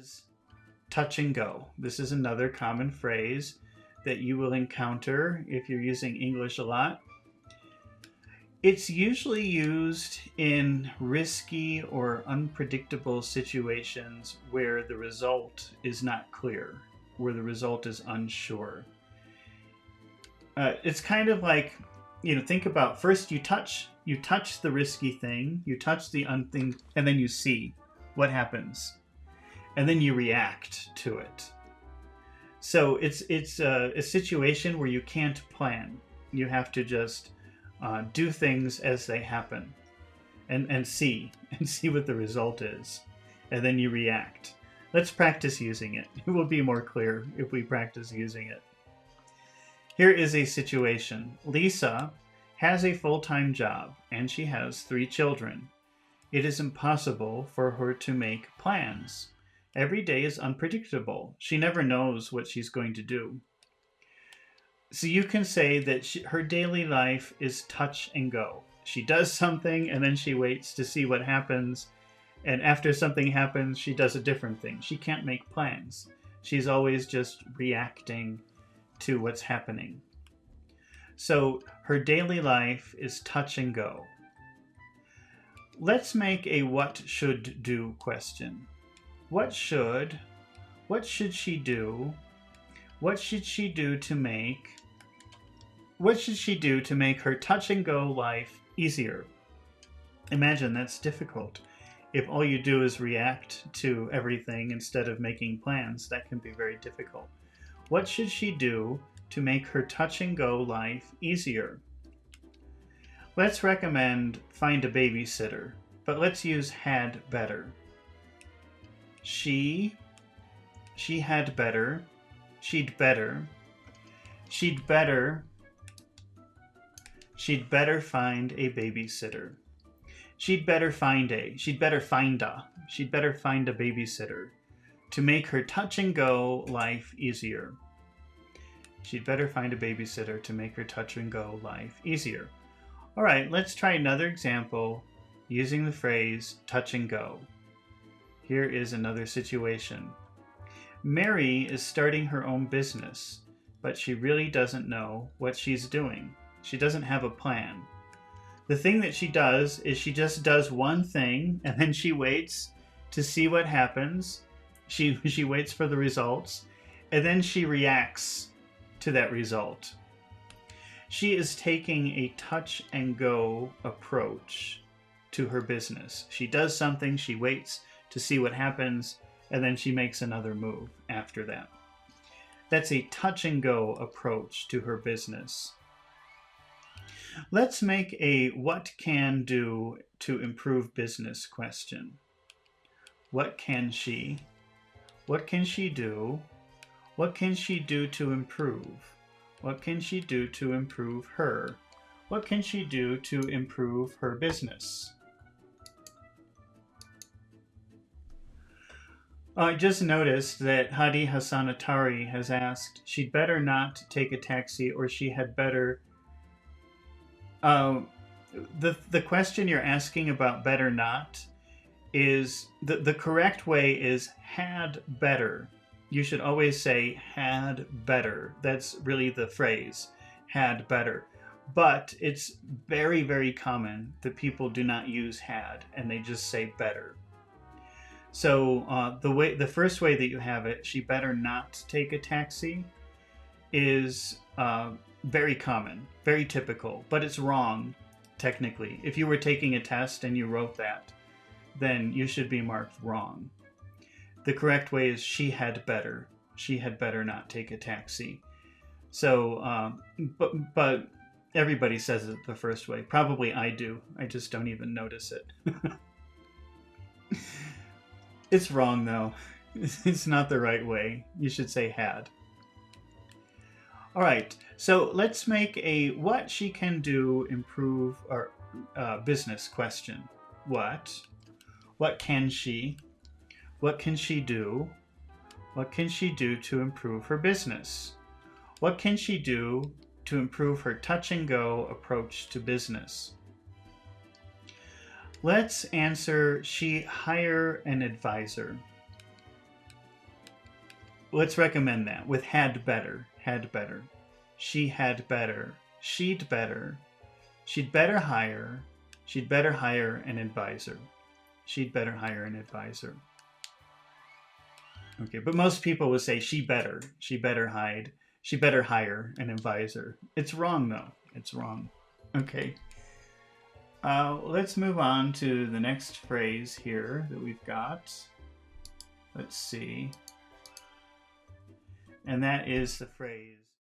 is touch and go. This is another common phrase that you will encounter if you're using English a lot. It's usually used in risky or unpredictable situations where the result is not clear, where the result is unsure. It's kind of like, think about first you touch the risky thing, you touch the thing, and then you see what happens, and then you react to it. So it's a situation where you can't plan. You have to just do things as they happen, and see what the result is, and then you react. Let's practice using it. It will be more clear if we practice using it. Here is a situation. Lisa has a full-time job and she has 3 children. It is impossible for her to make plans. Every day is unpredictable. She never knows what she's going to do. So you can say that her daily life is touch and go. She does something and then she waits to see what happens. And after something happens, she does a different thing. She can't make plans. She's always just reacting to what's happening. So her daily life is touch and go. Let's make a what should do question. What should she do? What should she do to make her touch and go life easier? Imagine that's difficult. If all you do is react to everything instead of making plans, that can be very difficult. What should she do to make her touch and go life easier? Let's recommend find a babysitter, but let's use had better. She had better, she'd better find a babysitter. She'd better find a babysitter to make her touch and go life easier. She'd better find a babysitter to make her touch and go life easier. All right, let's try another example using the phrase touch and go. Here is another situation. Mary is starting her own business, but she really doesn't know what she's doing. She doesn't have a plan. The thing that she does is she just does one thing and then she waits to see what happens. She waits for the results and then she reacts to that result. She is taking a touch and go approach to her business. She does something, she waits to see what happens, and then she makes another move after that. That's a touch and go approach to her business. Let's make a what can do to improve business question. What can she? What can she do? What can she do to improve? What can she do to improve her? What can she do to improve her business? I just noticed that Hadi Hassanatari has asked, she'd better not take a taxi or she had better... The question you're asking about better not is, the correct way is had better. You should always say had better. That's really the phrase, had better. But it's very, very common that people do not use had and they just say better. So the first way that you have it, she better not take a taxi, is very common, very typical, but it's wrong technically. If you were taking a test and you wrote that, then you should be marked wrong. The correct way is she had better. She had better not take a taxi. So, but everybody says it the first way. Probably I do. I just don't even notice it. It's wrong though. It's not the right way. You should say had. All right, so let's make a what she can do improve our business question. What can she? What can she do? What can she do to improve her business? What can she do to improve her touch and go approach to business? Let's answer, she hire an advisor. let's recommend that with had better. Had better. She had better. She'd better. She'd better hire. She'd better hire an advisor. She'd better hire an advisor. Okay, but most people would say she better. She better hide. She better hire an advisor. It's wrong though. It's wrong. Okay. Let's move on to the next phrase here that we've got. Let's see. And that is the phrase